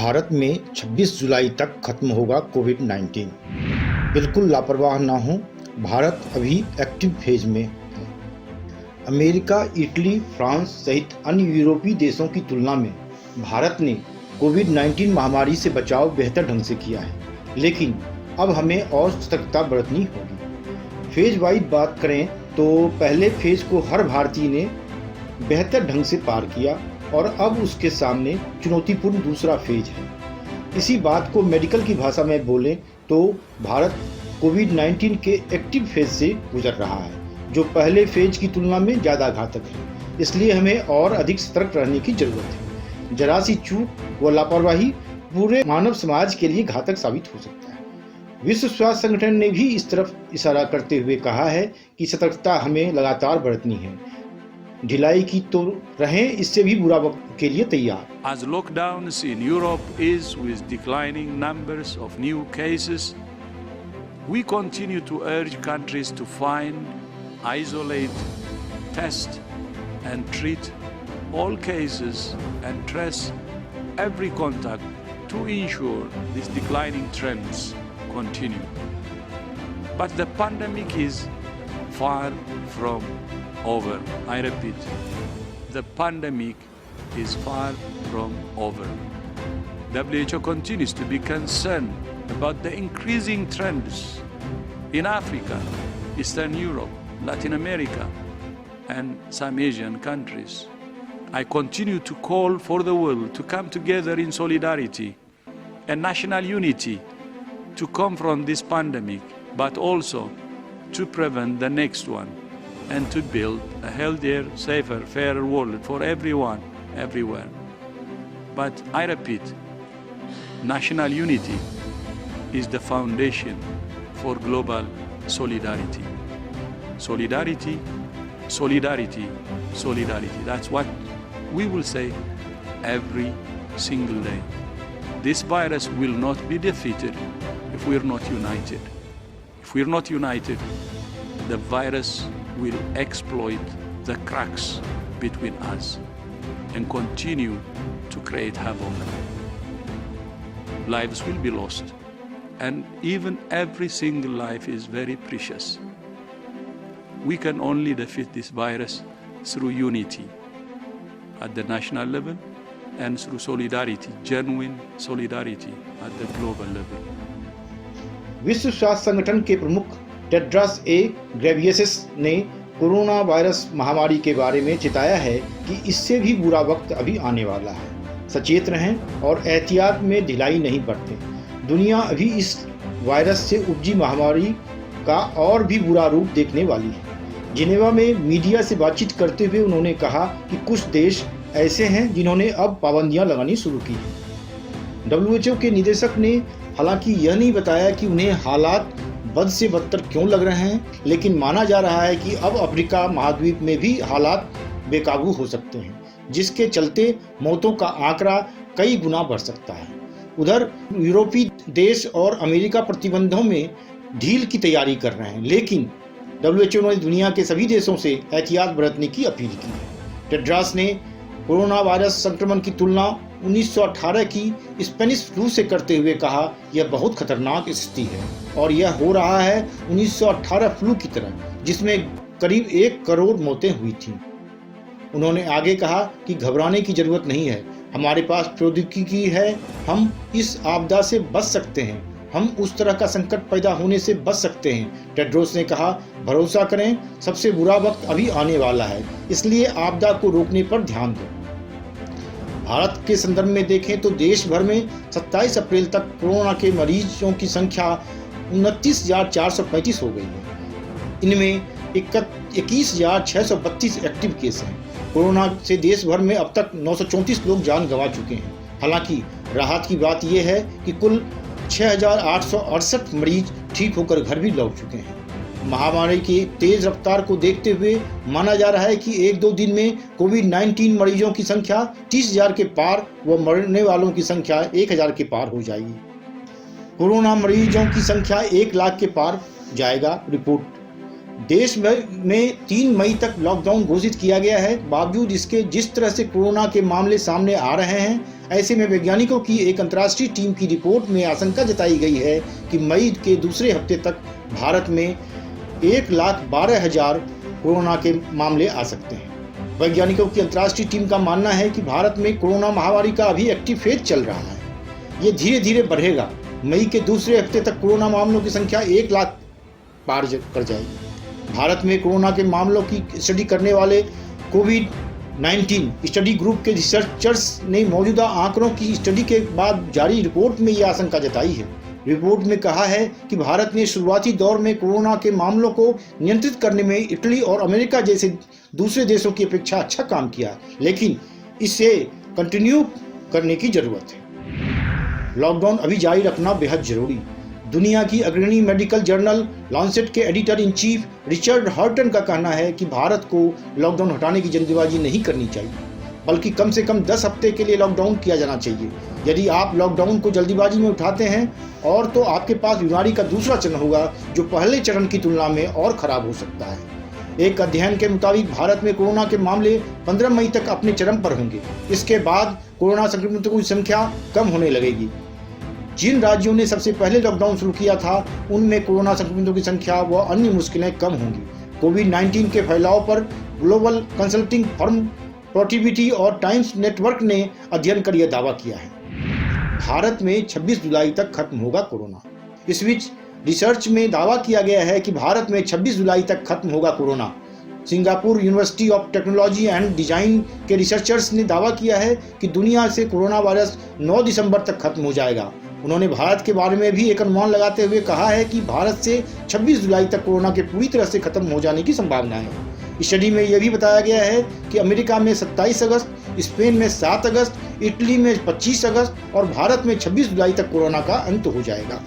भारत में 26 जुलाई तक खत्म होगा कोविड-19। बिल्कुल लापरवाह ना हो, भारत अभी एक्टिव फेज में है। अमेरिका, इटली, फ्रांस सहित अन्य यूरोपीय देशों की तुलना में भारत ने कोविड-19 महामारी से बचाव बेहतर ढंग से किया है, लेकिन अब हमें और सतर्कता बरतनी होगी। फेज वाइज बात करें तो पहले फेज को हर भारतीय ने बेहतर ढंग से पार किया और अब उसके सामने चुनौतीपूर्ण दूसरा फेज है। इसी बात को मेडिकल की भाषा में बोलें तो भारत कोविड-19 के एक्टिव फेज से गुजर रहा है, जो पहले फेज की तुलना में ज़्यादा घातक है। इसलिए हमें और अधिक सतर्क रहने की जरूरत है। जरा सी चूक व लापरवाही पूरे मानव समाज के लिए घातक साबित हो सकता है। विश्व स्वास्थ्य संगठन ने भी इस तरफ इशारा करते हुए कहा है कि सतर्कता हमें लगातार बरतनी है। ढिलाई की तो रहें, इससे भी बुरा वक्त के लिए तैयार। As lockdowns in Europe is with declining numbers of new cases, we continue to urge countries to find, isolate, test and treat all cases and trace every contact to ensure these declining trends continue. But the pandemic is far from over. I repeat, the pandemic is far from over. WHO continues to be concerned about the increasing trends in Africa, Eastern Europe, Latin America, and some Asian countries. I continue to call for the world to come together in solidarity and national unity to confront this pandemic, but also to prevent the next one and to build a healthier, safer, fairer world for everyone, everywhere. But I repeat, national unity is the foundation for global solidarity. Solidarity, solidarity, solidarity. That's what we will say every single day. This virus will not be defeated if we're not united. If we're not united, the virus will exploit the cracks between us and continue to create havoc. Lives will be lost, and even every single life is very precious. We can only defeat this virus through unity at the national level and through solidarity, genuine solidarity at the global level. विश्व स्वास्थ्य संगठन के प्रमुख Tedros Ghebreyesus ने corona virus महामारी के बारे में चिताया है कि इससे भी बुरा वक्त अभी आने वाला है। सचेत रहें और एहतियात में ढिलाई नहीं बरतें। दुनिया अभी इस वायरस से उपजी महामारी का और भी बुरा रूप देखने वाली है। जिनेवा में मीडिया से बातचीत करते हुए उन्होंने कहा कि कुछ देश ऐसे हैं जिन्होंने अब पाबंदियां लगानी शुरू की हैं। WHO के निदेशक ने हालांकि यह नहीं बताया कि उन्हें हालात बद से बदतर क्यों लग रहे हैं, लेकिन माना जा रहा है कि अब अफ्रीका महाद्वीप में भी हालात बेकाबू हो सकते हैं, जिसके चलते मौतों का आंकड़ा कई गुना बढ़ सकता है। उधर यूरोपीय देश और अमेरिका प्रतिबंधों में ढील की तैयारी कर रहे हैं, लेकिन WHO ने दुनिया के सभी देशों से एहतियात बरतने की अपील की है। टेड्रस ने कोरोना वायरस संक्रमण की तुलना 1918 की स्पेनिश फ्लू से करते हुए कहा, यह बहुत खतरनाक स्थिति है और यह हो रहा है 1918 फ्लू की तरह, जिसमें करीब 1 करोड़ मौतें हुई थीं। उन्होंने आगे कहा कि घबराने की जरूरत नहीं है, हमारे पास प्रौद्योगिकी है, हम इस आपदा से बच सकते हैं, हम उस तरह का संकट पैदा होने से बच सकते हैं। टेड्रोस ने कहा, भरोसा करें, सबसे बुरा वक्त अभी आने वाला है, इसलिए आपदा को रोकने पर ध्यान दें। भारत के संदर्भ में देखें तो देश भर में 27 अप्रैल तक कोरोना के मरीजों की संख्या 29,435 हो गई है। इनमें 21,632 एक्टिव केस हैं। कोरोना से देश भर में अब तक 934 लोग जान गंवा चुके हैं। हालांकि राहत की बात यह है कि कुल 6,868 मरीज ठीक होकर घर भी लौट चुके हैं। महामारी की तेज रफ्तार को देखते हुए माना जा रहा है कि 1-2 दिन में कोविड-19 मरीजों की संख्या 30,000 के पार व मरने वालों की संख्या 1,000 के पार हो जाएगी। कोरोना मरीजों की संख्या 1 लाख के पार जाएगा। रिपोर्ट देश भर में 3 मई तक लॉकडाउन घोषित किया गया है। बावजूद इसके जिस तरह से कोरोना के मामले सामने आ रहे हैं, ऐसे में वैज्ञानिकों की एक अंतर्राष्ट्रीय टीम की रिपोर्ट में आशंका जताई गई है कि मई के दूसरे हफ्ते तक भारत में 1,12,000 कोरोना के मामले आ सकते हैं। वैज्ञानिकों की अंतर्राष्ट्रीय टीम का मानना है कि भारत में कोरोना महामारी का अभी एक्टिव फेज चल रहा है। ये धीरे धीरे बढ़ेगा। मई के दूसरे हफ्ते तक कोरोना मामलों की संख्या 1 लाख पार कर जाएगी। भारत में कोरोना के मामलों की स्टडी करने वाले कोविड-19 स्टडी ग्रुप के रिसर्चर्स ने मौजूदा आंकड़ों की स्टडी के बाद जारी रिपोर्ट में यह आशंका जताई है। रिपोर्ट में कहा है कि भारत ने शुरुआती दौर में कोरोना के मामलों को नियंत्रित करने में इटली और अमेरिका जैसे दूसरे देशों की अपेक्षा अच्छा काम किया, लेकिन इसे कंटिन्यू करने की जरूरत है। लॉकडाउन अभी जारी रखना बेहद जरूरी। दुनिया की अग्रणी मेडिकल जर्नल लॉन्सेट के एडिटर इन चीफ रिचर्ड हर्टन का कहना है कि भारत को लॉकडाउन हटाने की जल्दबाजी नहीं करनी चाहिए, बल्कि कम से कम 10 हफ्ते के लिए लॉकडाउन किया जाना चाहिए। यदि आप लॉकडाउन को जल्दबाजी में उठाते हैं और तो आपके पास बीमारी का दूसरा चरण होगा जो पहले चरण की तुलना में और खराब हो सकता है। एक अध्ययन के मुताबिक भारत में कोरोना के मामले 15 मई तक अपने चरम पर होंगे। इसके बाद कोरोना संक्रमितों की संख्या कम होने लगेगी। जिन राज्यों ने सबसे पहले लॉकडाउन शुरू किया था उनमें कोरोना संक्रमितों की संख्या व अन्य मुश्किलें कम होंगी। कोविड-19 के फैलाव पर ग्लोबल कंसल्टिंग फर्म प्रोटिविटी और टाइम्स नेटवर्क ने अध्ययन कर यह दावा किया है। भारत में 26 जुलाई तक खत्म होगा कोरोना। इस बीच रिसर्च में दावा किया गया है कि भारत में 26 जुलाई तक खत्म होगा corona. Singapore university of technology and design के रिसर्चर्स ने दावा किया है कि दुनिया से कोरोना वायरस 9 दिसंबर तक खत्म हो जाएगा। उन्होंने भारत के बारे में भी एक अनुमान लगाते हुए कहा है कि भारत से 26 जुलाई तक कोरोना के पूरी तरह से खत्म हो जाने की संभावना है। स्टडी में यह भी बताया गया है कि अमेरिका में 27 अगस्त, स्पेन में 7 अगस्त, इटली में 25 अगस्त और भारत में 26 जुलाई तक कोरोना का अंत हो जाएगा।